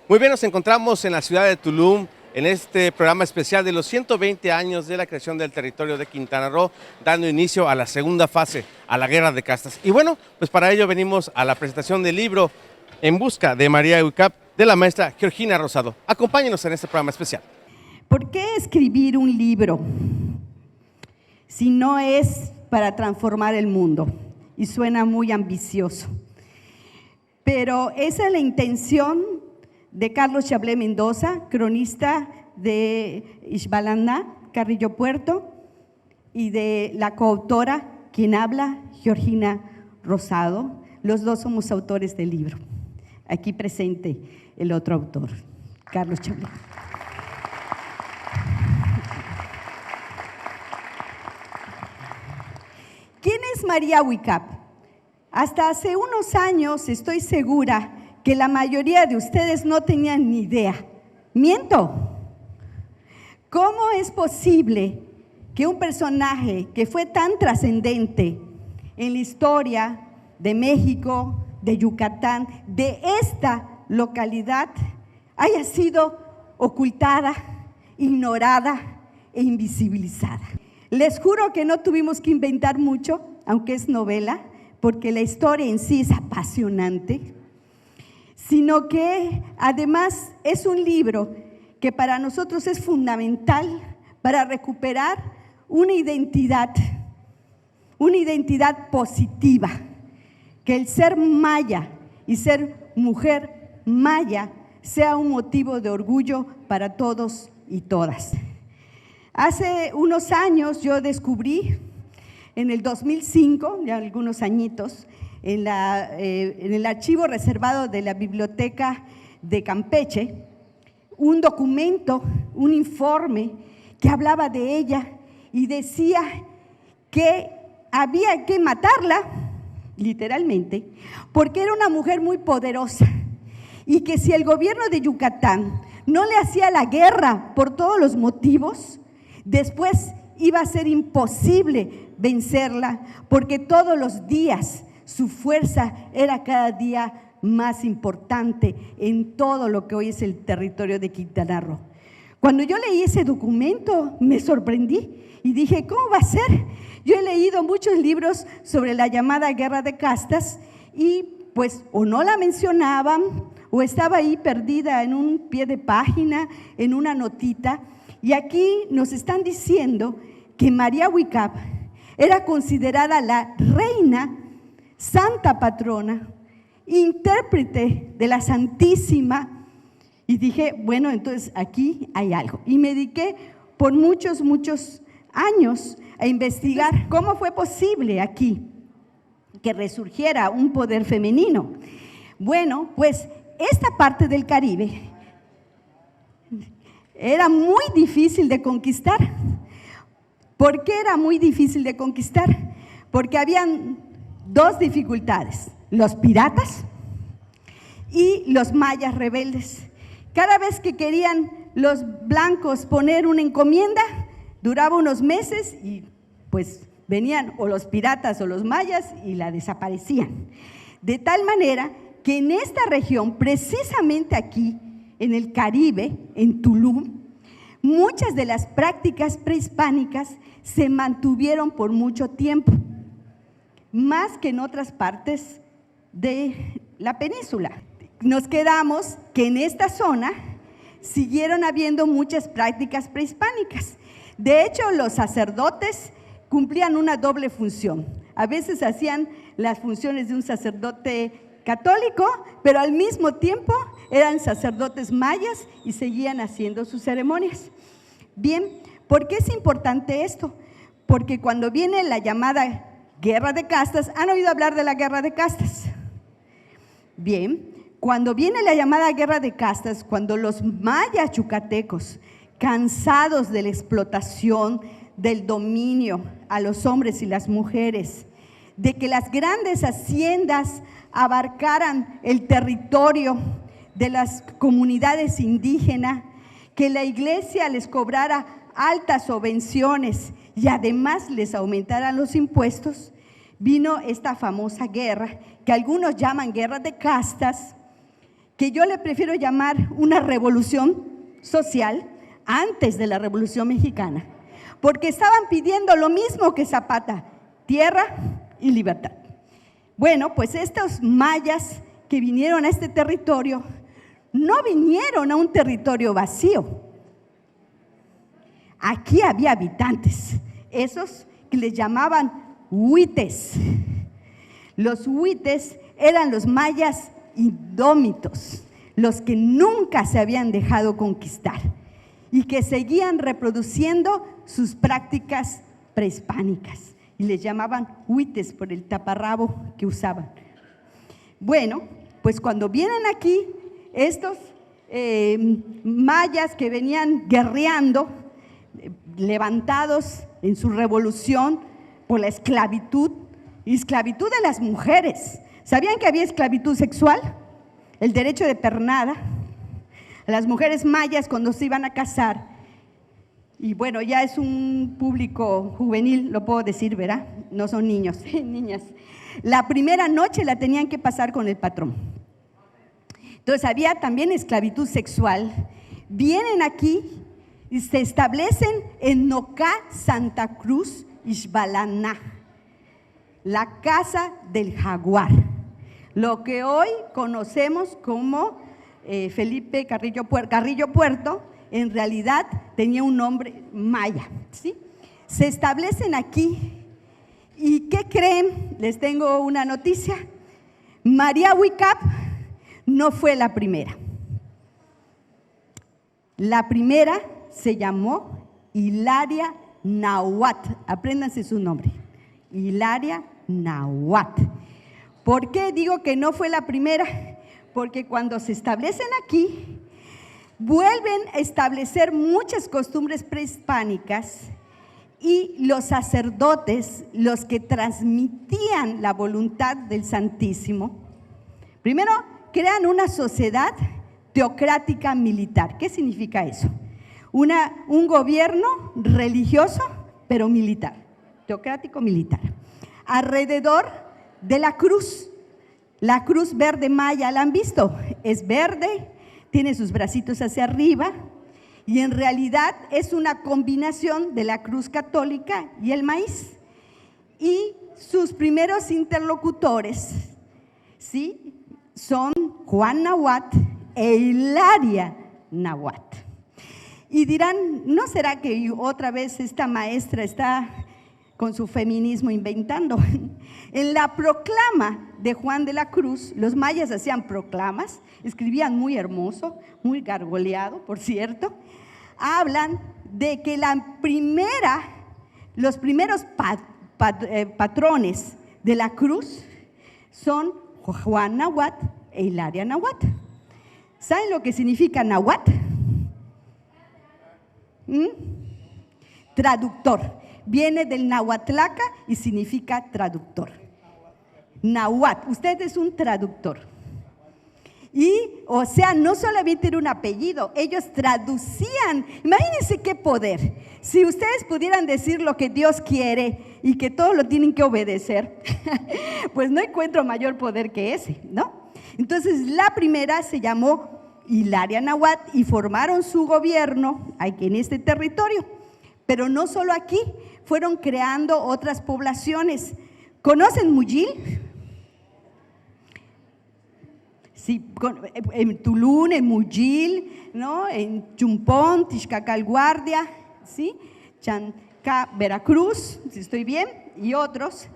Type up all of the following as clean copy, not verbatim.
Muy bien, nos encontramos en la ciudad de Tulum, en este programa especial de los 120 años de la creación del territorio de Quintana Roo, dando inicio a la segunda fase, a la Guerra de Castas. Y bueno, pues para ello venimos a la presentación del libro En busca de María Huicap, de la maestra Georgina Rosado. Acompáñenos en este programa especial. ¿Por qué escribir un libro si no es para transformar el mundo? Y suena muy ambicioso. Pero esa es la intención de Carlos Chablé Mendoza, cronista de Ixbalana, Carrillo Puerto, y de la coautora, quien habla, Georgina Rosado. Los dos somos autores del libro. Aquí presente el otro autor, Carlos Chablé. ¿Quién es María Huicap? Hasta hace unos años estoy segura que la mayoría de ustedes no tenían ni idea. ¿Miento? ¿Cómo es posible que un personaje que fue tan trascendente en la historia de México, de Yucatán, de esta localidad, haya sido ocultada, ignorada e invisibilizada? Les juro que no tuvimos que inventar mucho, aunque es novela, porque la historia en sí es apasionante, sino que además es un libro que para nosotros es fundamental para recuperar una identidad positiva, que el ser maya y ser mujer maya sea un motivo de orgullo para todos y todas. Hace unos años yo descubrí, en el 2005, ya algunos añitos, en el archivo reservado de la Biblioteca de Campeche, un documento, un informe que hablaba de ella y decía que había que matarla, literalmente, porque era una mujer muy poderosa y que si el gobierno de Yucatán no le hacía la guerra por todos los motivos, después iba a ser imposible vencerla, porque todos los días su fuerza era cada día más importante en todo lo que hoy es el territorio de Quintana Roo. Cuando yo leí ese documento me sorprendí y dije, ¿cómo va a ser? Yo he leído muchos libros sobre la llamada Guerra de Castas y pues o no la mencionaban o estaba ahí perdida en un pie de página, en una notita. Y aquí nos están diciendo que María Huicap era considerada la reina, santa patrona, intérprete de la Santísima. Y dije, bueno, entonces aquí hay algo. Y me dediqué por muchos años a investigar cómo fue posible aquí que resurgiera un poder femenino. Bueno, pues esta parte del Caribe era muy difícil de conquistar. ¿Por qué era muy difícil de conquistar? Porque habían dos dificultades, los piratas y los mayas rebeldes. Cada vez que querían los blancos poner una encomienda, duraba unos meses y pues venían o los piratas o los mayas y la desaparecían. De tal manera que en esta región, precisamente aquí, en el Caribe, en Tulum, muchas de las prácticas prehispánicas se mantuvieron por mucho tiempo, más que en otras partes de la península. Nos quedamos que en esta zona siguieron habiendo muchas prácticas prehispánicas. De hecho, los sacerdotes cumplían una doble función. A veces hacían las funciones de un sacerdote católico, pero al mismo tiempo eran sacerdotes mayas y seguían haciendo sus ceremonias. Bien, ¿por qué es importante esto? Porque cuando viene la llamada Guerra de Castas, ¿han oído hablar de la Guerra de Castas? Bien, cuando viene la llamada Guerra de Castas, cuando los mayas yucatecos, cansados de la explotación, del dominio a los hombres y las mujeres, de que las grandes haciendas abarcaran el territorio de las comunidades indígenas, que la iglesia les cobrara altas subvenciones y además les aumentaran los impuestos, vino esta famosa guerra, que algunos llaman guerra de castas, que yo le prefiero llamar una revolución social antes de la Revolución Mexicana, porque estaban pidiendo lo mismo que Zapata: tierra y libertad. Bueno, pues estos mayas que vinieron a este territorio no vinieron a un territorio vacío. Aquí había habitantes, esos que les llamaban huites. Los huites eran los mayas indómitos, los que nunca se habían dejado conquistar y que seguían reproduciendo sus prácticas prehispánicas, y les llamaban huites por el taparrabo que usaban. Bueno, pues cuando vienen aquí estos mayas que venían guerreando, levantados en su revolución por la esclavitud, y esclavitud de las mujeres. ¿Sabían que había esclavitud sexual? El derecho de pernada. Las mujeres mayas, cuando se iban a casar, y bueno, ya es un público juvenil, lo puedo decir, ¿verdad? No son niños, niñas. La primera noche la tenían que pasar con el patrón. Entonces había también esclavitud sexual. Vienen aquí y se establecen en Nocá, Santa Cruz, Ixbalaná, la casa del jaguar, lo que hoy conocemos como Felipe Carrillo Puerto, en realidad tenía un nombre maya, ¿sí? Se establecen aquí, ¿y qué creen? Les tengo una noticia: María Huicap no fue la primera. La primera se llamó Hilaria Nahuatl, apréndanse su nombre, Hilaria Nahuatl. ¿Por qué digo que no fue la primera? Porque cuando se establecen aquí, vuelven a establecer muchas costumbres prehispánicas, y los sacerdotes, los que transmitían la voluntad del Santísimo, primero crean una sociedad teocrática militar. ¿Qué significa eso? Un gobierno religioso, pero militar, teocrático militar, alrededor de la cruz verde maya. ¿La han visto? Es verde, tiene sus bracitos hacia arriba, y en realidad es una combinación de la cruz católica y el maíz. Y sus primeros interlocutores, ¿sí?, son Juan Nahuatl e Hilaria Nahuatl. Y dirán, ¿no será que otra vez esta maestra está con su feminismo inventando? En la proclama de Juan de la Cruz, los mayas hacían proclamas, escribían muy hermoso, muy gargoleado, por cierto. Hablan de que los primeros patrones de la cruz son Juan Nahuatl e Hilaria Nahuatl. ¿Saben lo que significa Nahuatl? Traductor. Viene del nahuatlaca y significa traductor. Nahuatl, usted es un traductor. Y, o sea, no solamente era un apellido, ellos traducían. Imagínense qué poder. Si ustedes pudieran decir lo que Dios quiere y que todos lo tienen que obedecer, pues no encuentro mayor poder que ese, ¿no? Entonces, la primera se llamó Hilaria Nahuatl y formaron su gobierno aquí en este territorio. Pero no solo aquí, fueron creando otras poblaciones. ¿Conocen Muyil? Sí, en Tulum, en Muyil, ¿no?, en Chumpón, Tixcacal Guardia, ¿sí?, Chancá, Veracruz, si estoy bien, y otros.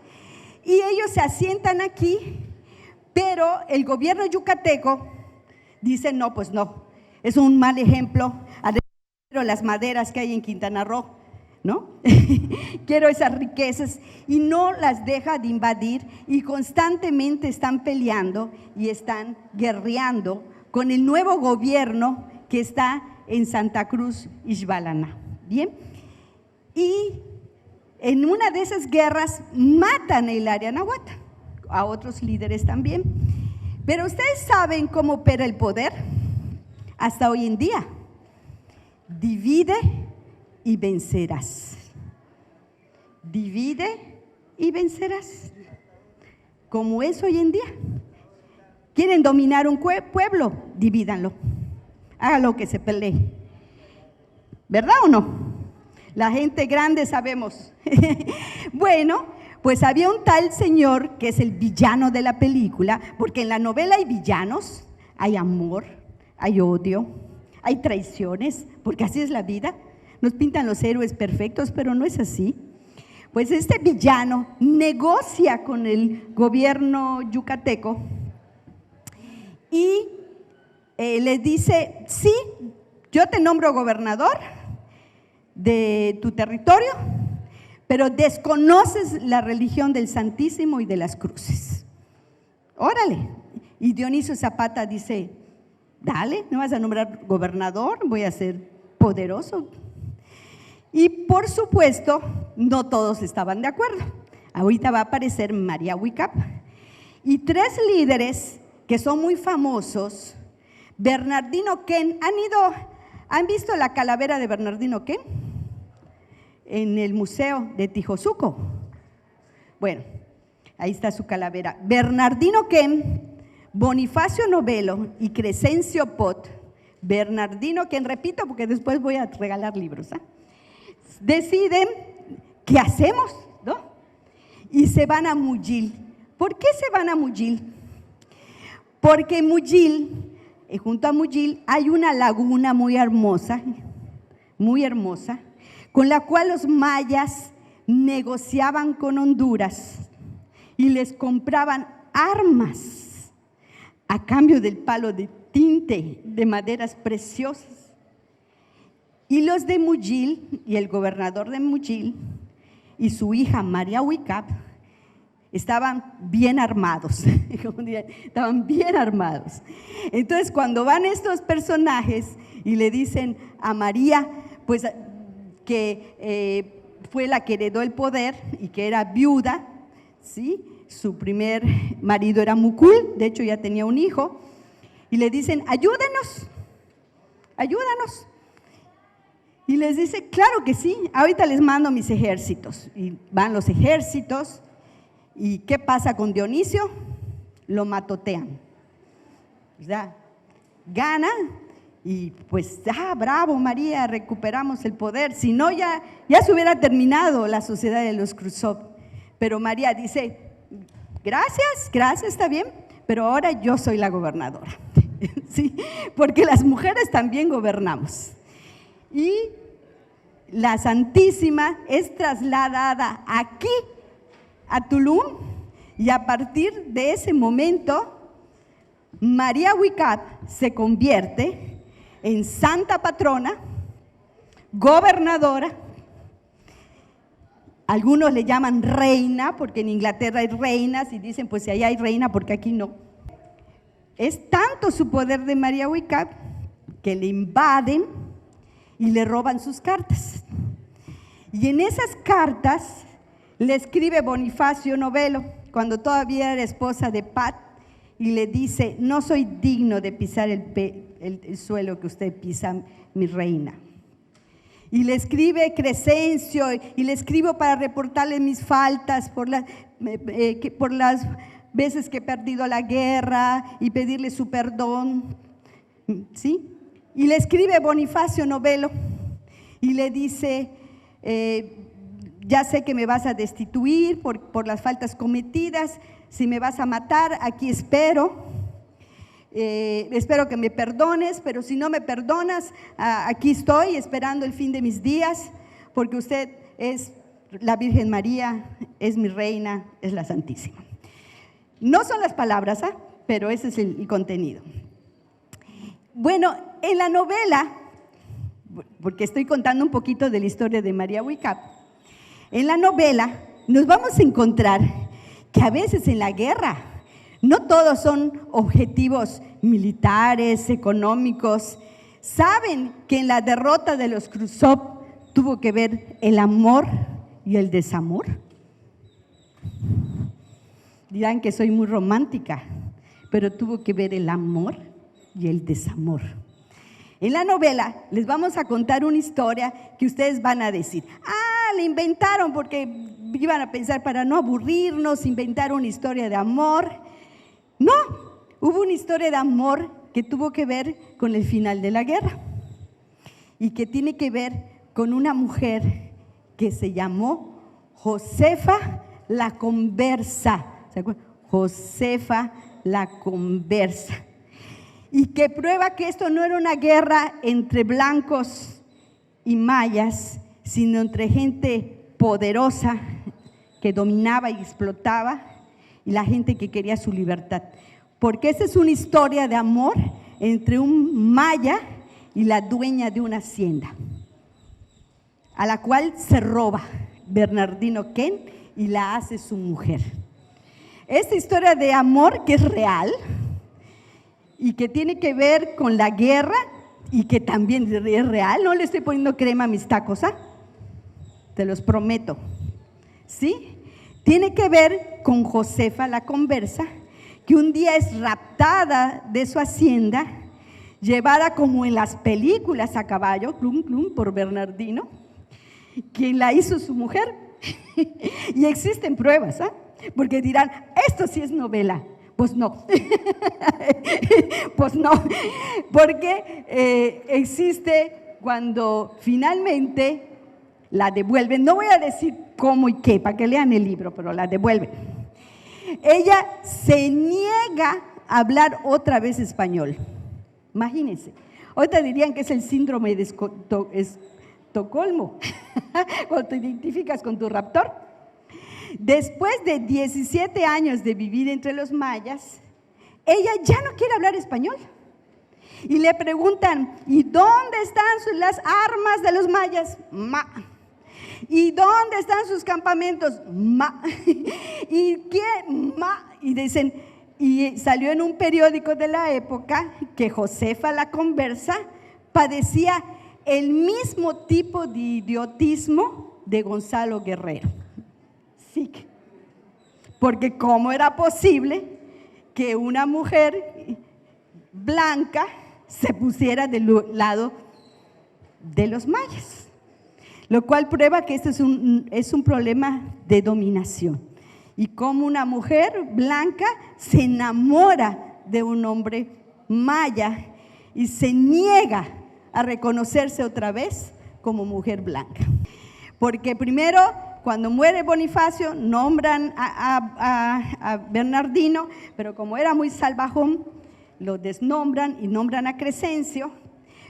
Y ellos se asientan aquí, pero el gobierno yucateco dice, no, pues no, es un mal ejemplo, además las maderas que hay en Quintana Roo, ¿no? Quiero esas riquezas, y no las deja de invadir, y constantemente están peleando y están guerreando con el nuevo gobierno que está en Santa Cruz, Ixbalaná. Bien, y en una de esas guerras matan a Hilaria Nahuatl, a otros líderes también. Pero ustedes saben cómo opera el poder hasta hoy en día: divide y vencerás. Divide y vencerás. Como es hoy en día. ¿Quieren dominar un pueblo? Divídanlo. Háganlo que se pelee. ¿Verdad o no? La gente grande sabemos. Bueno, pues había un tal señor que es el villano de la película, porque en la novela hay villanos, hay amor, hay odio, hay traiciones, porque así es la vida. Nos pintan los héroes perfectos, pero no es así. Pues este villano negocia con el gobierno yucateco y le dice: sí, yo te nombro gobernador de tu territorio, pero desconoces la religión del Santísimo y de las cruces. Órale. Y Dionisio Zapata dice: dale, ¿me vas a nombrar gobernador? Voy a ser poderoso. Y por supuesto, no todos estaban de acuerdo. Ahorita va a aparecer María Huicap y 3 líderes que son muy famosos. Bernardino Ken, ¿han visto la calavera de Bernardino Ken? En el Museo de Tijosuco. Bueno, ahí está su calavera. Bernardino Ken, Bonifacio Novelo y Crescencio Pot. Bernardino Ken, repito porque después voy a regalar libros, ¿eh? Deciden qué hacemos, ¿no? Y se van a Muyil. ¿Por qué se van a Muyil? Porque en Muyil, junto a Muyil, hay una laguna muy hermosa, con la cual los mayas negociaban con Honduras y les compraban armas a cambio del palo de tinte de maderas preciosas. Y los de Muyil y el gobernador de Muyil y su hija María Huicap estaban bien armados, estaban bien armados. Entonces, cuando van estos personajes y le dicen a María, pues que fue la que heredó el poder y que era viuda, ¿sí? Su primer marido era Mucul, de hecho ya tenía un hijo, y le dicen: ayúdenos. Y les dice: claro que sí, ahorita les mando mis ejércitos. Y van los ejércitos. ¿Y qué pasa con Dionisio? Lo matotean. O sea, gana y pues, bravo María, recuperamos el poder. Si no, ya se hubiera terminado la sociedad de los Khrushchev. Pero María dice: gracias, está bien, pero ahora yo soy la gobernadora. ¿Sí? Porque las mujeres también gobernamos. Y la Santísima es trasladada aquí, a Tulum, y a partir de ese momento, María Huicap se convierte en santa patrona, gobernadora. Algunos le llaman reina, porque en Inglaterra hay reinas, y dicen: pues si allá hay reina, porque aquí no. Es tanto su poder de María Huicap que le invaden y le roban sus cartas. Y en esas cartas le escribe Bonifacio Novelo, cuando todavía era esposa de Pat, y le dice: no soy digno de pisar el suelo que usted pisa, mi reina. Y le escribe Crescencio, y le escribo para reportarle mis faltas por las veces que he perdido la guerra y pedirle su perdón, ¿sí? Y le escribe Bonifacio Novelo y le dice: ya sé que me vas a destituir por las faltas cometidas, si me vas a matar, aquí espero que me perdones, pero si no me perdonas, aquí estoy esperando el fin de mis días, porque usted es la Virgen María, es mi reina, es la Santísima. No son las palabras, pero ese es el contenido. Bueno, en la novela, porque estoy contando un poquito de la historia de María Huicap, en la novela nos vamos a encontrar que a veces en la guerra no todos son objetivos militares, económicos. ¿Saben que en la derrota de los Khrushchev tuvo que ver el amor y el desamor? Dirán que soy muy romántica, pero tuvo que ver el amor y el desamor. En la novela les vamos a contar una historia que ustedes van a decir: le inventaron porque iban a pensar, para no aburrirnos, inventaron una historia de amor. No, Hubo una historia de amor que tuvo que ver con el final de la guerra y que tiene que ver con una mujer que se llamó Josefa la Conversa. ¿Se acuerdan? Josefa la Conversa. Y que prueba que esto no era una guerra entre blancos y mayas, sino entre gente poderosa que dominaba y explotaba y la gente que quería su libertad. Porque esa es una historia de amor entre un maya y la dueña de una hacienda, a la cual se roba Bernardino Ken y la hace su mujer. Esta historia de amor que es real y que tiene que ver con la guerra y que también es real, no le estoy poniendo crema a mis tacos, ¿ah? Te los prometo, ¿sí? Tiene que ver con Josefa la Conversa, que un día es raptada de su hacienda, llevada como en las películas a caballo, clum, clum, por Bernardino, quien la hizo su mujer. Y existen pruebas, ¿eh? Porque dirán, esto sí es novela. Pues no, pues no, porque existe cuando finalmente la devuelven. No voy a decir cómo y qué, para que lean el libro, pero la devuelven. Ella se niega a hablar otra vez español. Imagínense. Ahorita dirían que es el síndrome de Estocolmo, cuando te identificas con tu raptor. Después de 17 años de vivir entre los mayas, ella ya no quiere hablar español. Y le preguntan, ¿y dónde están las armas de los mayas? Ma. ¿Y dónde están sus campamentos? Ma. ¿Y quién? Ma. Y dicen, y salió en un periódico de la época que Josefa la Conversa padecía el mismo tipo de idiotismo de Gonzalo Guerrero. Sí, porque ¿cómo era posible que una mujer blanca se pusiera del lado de los mayas? Lo cual prueba que esto es un problema de dominación. Y cómo una mujer blanca se enamora de un hombre maya y se niega a reconocerse otra vez como mujer blanca. Porque primero, cuando muere Bonifacio, nombran a Bernardino, pero como era muy salvajón, lo desnombran y nombran a Crescencio.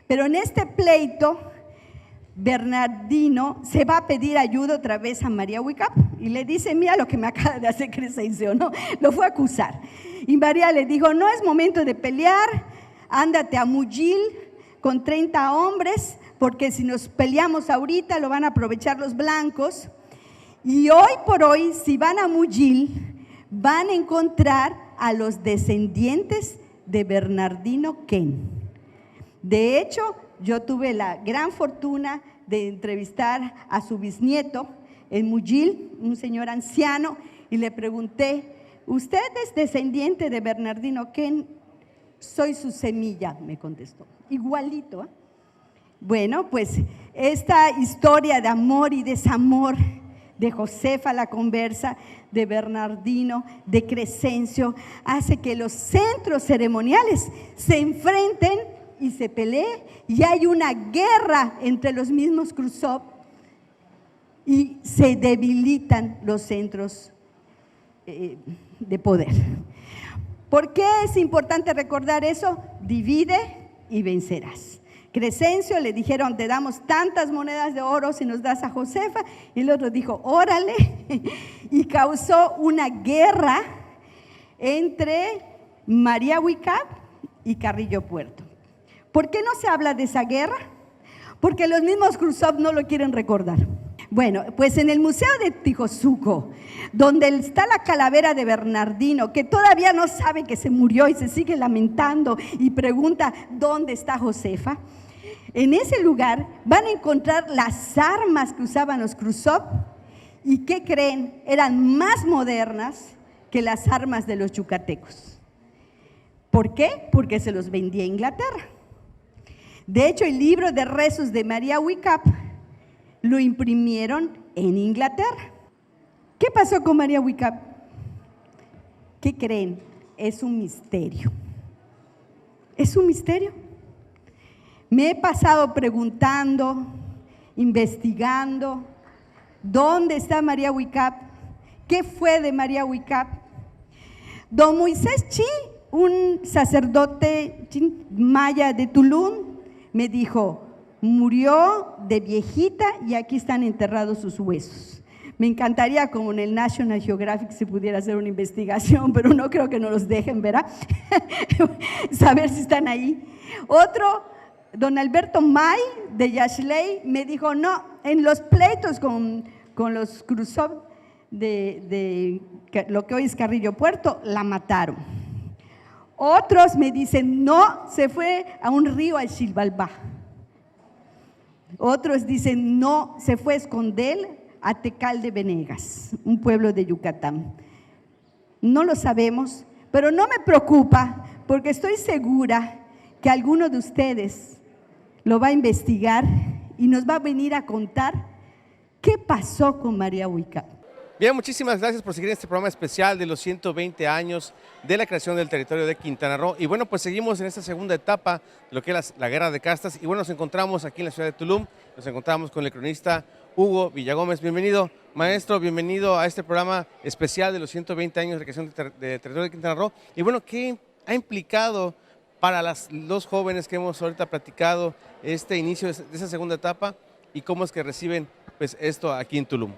Pero en este pleito, Bernardino se va a pedir ayuda otra vez a María Huicap y le dice, mira lo que me acaba de hacer Crescencio, ¿no? Lo fue a acusar. Y María le dijo, no es momento de pelear, ándate a Mujil con 30 hombres, porque si nos peleamos ahorita lo van a aprovechar los blancos. Y hoy por hoy, si van a Mujil, van a encontrar a los descendientes de Bernardino Ken. De hecho, yo tuve la gran fortuna de entrevistar a su bisnieto en Mujil, un señor anciano, y le pregunté, ¿usted es descendiente de Bernardino Ken? Soy su semilla, me contestó. Igualito, ¿eh? Bueno, pues esta historia de amor y desamor de Josefa la Conversa, de Bernardino, de Crescencio, hace que los centros ceremoniales se enfrenten y se peleen, y hay una guerra entre los mismos Khrushchev y se debilitan los centros de poder. ¿Por qué es importante recordar eso? Divide y vencerás. Crescencio le dijeron, te damos tantas monedas de oro si nos das a Josefa, y el otro dijo, órale, y causó una guerra entre María Huicap y Carrillo Puerto. ¿Por qué no se habla de esa guerra? Porque los mismos Khrushchev no lo quieren recordar. Bueno, pues en el Museo de Tijozuco, donde está la calavera de Bernardino, que todavía no sabe que se murió y se sigue lamentando y pregunta, ¿dónde está Josefa? En ese lugar van a encontrar las armas que usaban los Khrushchev y ¿qué creen? Eran más modernas que las armas de los yucatecos. ¿Por qué? Porque se los vendía a Inglaterra. De hecho, el libro de rezos de María Huicap lo imprimieron en Inglaterra. ¿Qué pasó con María Huicap? ¿Qué creen? Es un misterio. Es un misterio. Me he pasado preguntando, investigando, ¿dónde está María Huicap? ¿Qué fue de María Huicap? Don Moisés Chi, un sacerdote maya de Tulum, me dijo, murió de viejita y aquí están enterrados sus huesos. Me encantaría, como en el National Geographic, se pudiera hacer una investigación, pero no creo que nos los dejen, ¿verdad? Saber si están ahí. Otro, don Alberto May, de Yaxley, me dijo, no, en los pleitos con los Khrushchev de lo que hoy es Carrillo Puerto, la mataron. Otros me dicen, no, se fue a un río, al Xilbalbá. Otros dicen, no, se fue a esconder a Tecal de Venegas, un pueblo de Yucatán. No lo sabemos, pero no me preocupa, porque estoy segura que alguno de ustedes lo va a investigar y nos va a venir a contar qué pasó con María Huicap. Bien, muchísimas gracias por seguir este programa especial de los 120 años de la creación del territorio de Quintana Roo. Y bueno, pues seguimos en esta segunda etapa de lo que es la guerra de castas. Y bueno, nos encontramos aquí en la ciudad de Tulum, nos encontramos con el cronista Hugo Villagómez. Bienvenido, maestro, bienvenido a este programa especial de los 120 años de la creación del territorio de Quintana Roo. Y bueno, ¿qué ha implicado para los dos jóvenes que hemos ahorita platicado este inicio de esa segunda etapa y cómo es que reciben pues esto aquí en Tulum?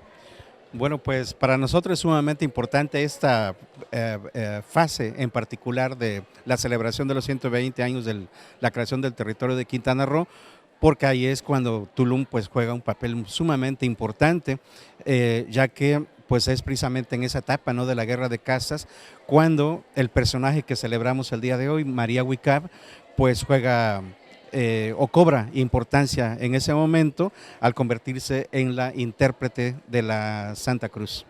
Bueno, pues para nosotros es sumamente importante esta fase en particular de la celebración de los 120 años de la creación del territorio de Quintana Roo, porque ahí es cuando Tulum pues juega un papel sumamente importante, ya que pues es precisamente en esa etapa, ¿no?, de la guerra de castas, cuando el personaje que celebramos el día de hoy, María Huicap, pues juega o cobra importancia en ese momento al convertirse en la intérprete de la Santa Cruz.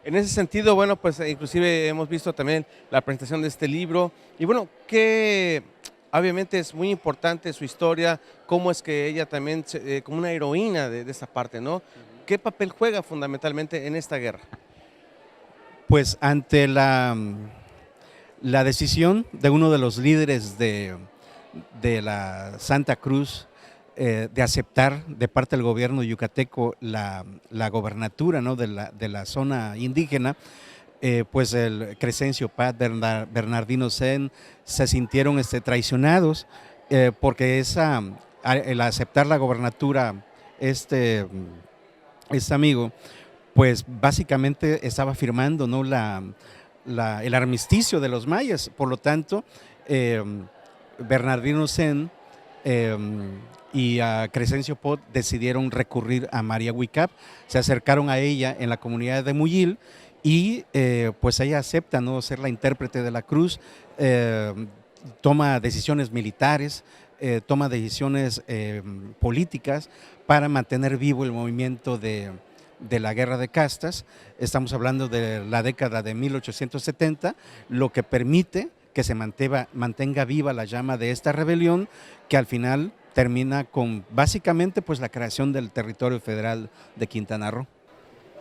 En ese sentido, bueno, pues inclusive hemos visto también la presentación de este libro y bueno, que obviamente es muy importante su historia, cómo es que ella también, como una heroína de esta parte, ¿no? ¿Qué papel juega fundamentalmente en esta guerra? Pues ante la decisión de uno de los líderes de la Santa Cruz de aceptar de parte del gobierno yucateco la gobernatura, ¿no?, de la zona indígena, pues el Crescencio Paz, Bernardino Sen se sintieron traicionados porque el aceptar la gobernatura este amigo, pues básicamente estaba firmando, ¿no?, el armisticio de los mayas. Por lo tanto, Bernardino Sen y a Crescencio Pot decidieron recurrir a María Huicap, se acercaron a ella en la comunidad de Muyil y pues ella acepta, ¿no?, ser la intérprete de la cruz, toma decisiones militares, toma decisiones políticas para mantener vivo el movimiento de la guerra de castas. Estamos hablando de la década de 1870, lo que permite que se mantenga viva la llama de esta rebelión, que al final termina con básicamente pues la creación del territorio federal de Quintana Roo.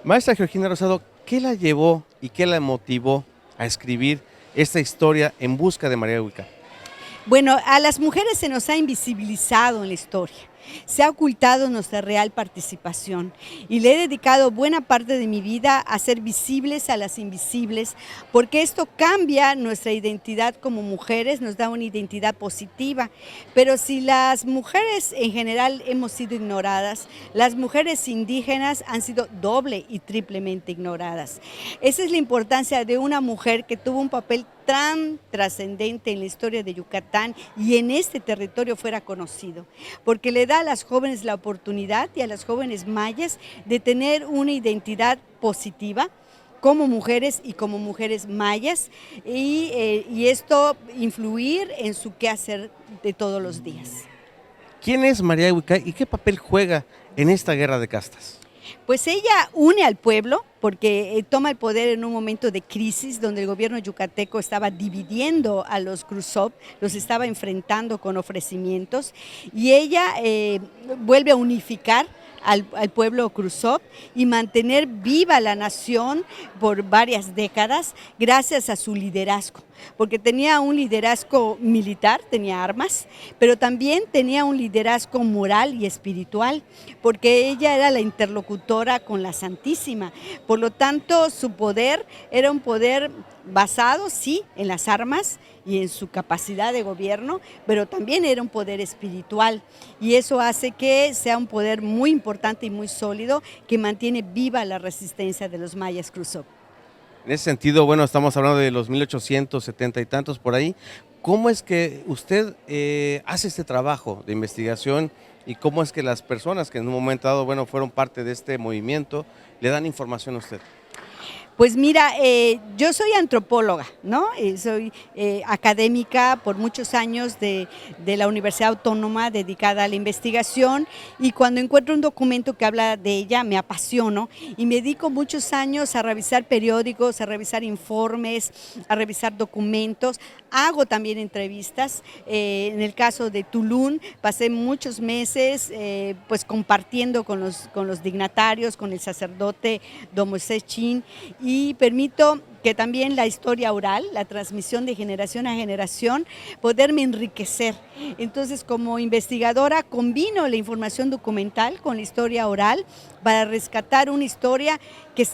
Maestra Georgina Rosado, ¿qué la llevó y qué la motivó a escribir esta historia en busca de María Huicap? Bueno, a las mujeres se nos ha invisibilizado en la historia. Se ha ocultado nuestra real participación y le he dedicado buena parte de mi vida a hacer visibles a las invisibles, porque esto cambia nuestra identidad como mujeres, nos da una identidad positiva. Pero si las mujeres en general hemos sido ignoradas, las mujeres indígenas han sido doble y triplemente ignoradas. Esa es la importancia de una mujer que tuvo un papel tan trascendente en la historia de Yucatán y en este territorio fuera conocido, porque le da a las jóvenes la oportunidad y a las jóvenes mayas de tener una identidad positiva como mujeres y como mujeres mayas y esto influir en su quehacer de todos los días. ¿Quién es María Huicap y qué papel juega en esta guerra de castas? Pues ella une al pueblo porque toma el poder en un momento de crisis donde el gobierno yucateco estaba dividiendo a los Khrushchev, los estaba enfrentando con ofrecimientos y ella vuelve a unificar al pueblo Krusov y mantener viva la nación por varias décadas gracias a su liderazgo, porque tenía un liderazgo militar, tenía armas, pero también tenía un liderazgo moral y espiritual, porque ella era la interlocutora con la Santísima. Por lo tanto, su poder era un poder basado, sí, en las armas y en su capacidad de gobierno, pero también era un poder espiritual, y eso hace que sea un poder muy importante y muy sólido que mantiene viva la resistencia de los mayas Krusov. En ese sentido, bueno, estamos hablando de los 1870 y tantos por ahí. ¿Cómo es que usted hace este trabajo de investigación y cómo es que las personas que en un momento dado, bueno, fueron parte de este movimiento, le dan información a usted? Pues mira, yo soy antropóloga, ¿no? Soy académica por muchos años de la Universidad Autónoma dedicada a la investigación, y cuando encuentro un documento que habla de ella me apasiono y me dedico muchos años a revisar periódicos, a revisar informes, a revisar documentos. Hago también entrevistas. En el caso de Tulum pasé muchos meses pues compartiendo con los dignatarios, con el sacerdote Domo Sechin, y permito que también la historia oral, la transmisión de generación a generación, poderme enriquecer. Entonces, como investigadora, combino la información documental con la historia oral para rescatar una historia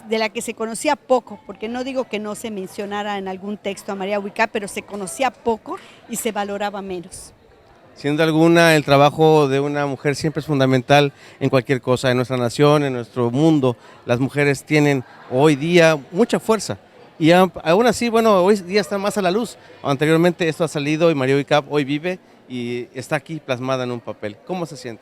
de la que se conocía poco, porque no digo que no se mencionara en algún texto a María Huicap, pero se conocía poco y se valoraba menos. Siendo alguna, el trabajo de una mujer siempre es fundamental en cualquier cosa, en nuestra nación, en nuestro mundo. Las mujeres tienen hoy día mucha fuerza y aún así, bueno, hoy día están más a la luz. Anteriormente esto ha salido y María Huicap hoy vive y está aquí plasmada en un papel. ¿Cómo se siente?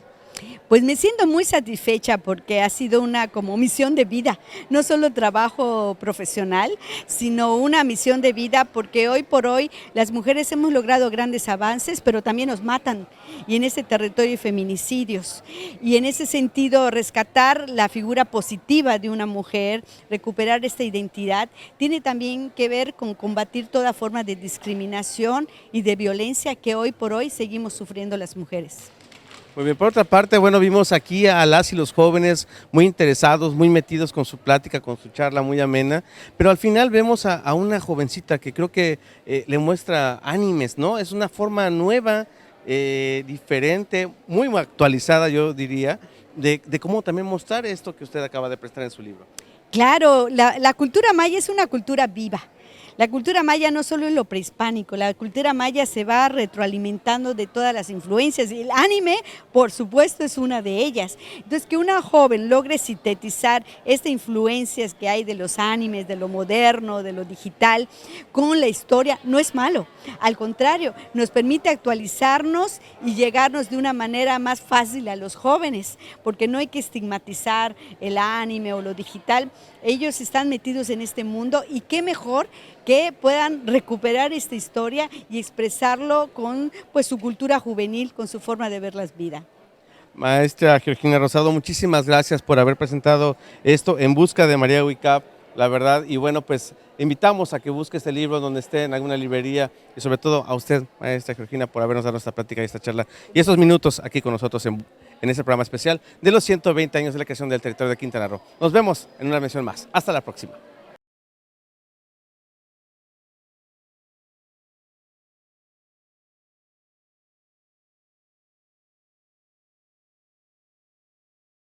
Pues me siento muy satisfecha porque ha sido una como misión de vida, no solo trabajo profesional, sino una misión de vida, porque hoy por hoy las mujeres hemos logrado grandes avances, pero también nos matan, y en ese territorio hay feminicidios, y en ese sentido rescatar la figura positiva de una mujer, recuperar esta identidad, tiene también que ver con combatir toda forma de discriminación y de violencia que hoy por hoy seguimos sufriendo las mujeres. Muy bien, por otra parte, bueno, vimos aquí a las y los jóvenes muy interesados, muy metidos con su plática, con su charla muy amena, pero al final vemos a una jovencita que creo que le muestra animes, ¿no? Es una forma nueva, diferente, muy actualizada, yo diría, de cómo también mostrar esto que usted acaba de prestar en su libro. Claro, la cultura maya es una cultura viva. La cultura maya no solo es lo prehispánico, la cultura maya se va retroalimentando de todas las influencias, y el anime, por supuesto, es una de ellas. Entonces, que una joven logre sintetizar estas influencias que hay de los animes, de lo moderno, de lo digital, con la historia, no es malo. Al contrario, nos permite actualizarnos y llegarnos de una manera más fácil a los jóvenes, porque no hay que estigmatizar el anime o lo digital. Ellos están metidos en este mundo, y qué mejor que puedan recuperar esta historia y expresarlo con pues su cultura juvenil, con su forma de ver la vida. Maestra Georgina Rosado, muchísimas gracias por haber presentado esto En busca de María Huicap, la verdad, y bueno, pues invitamos a que busque este libro donde esté en alguna librería, y sobre todo a usted, maestra Georgina, por habernos dado esta plática y esta charla y estos minutos aquí con nosotros en este programa especial de los 120 años de la creación del territorio de Quintana Roo. Nos vemos en una emisión más. Hasta la próxima.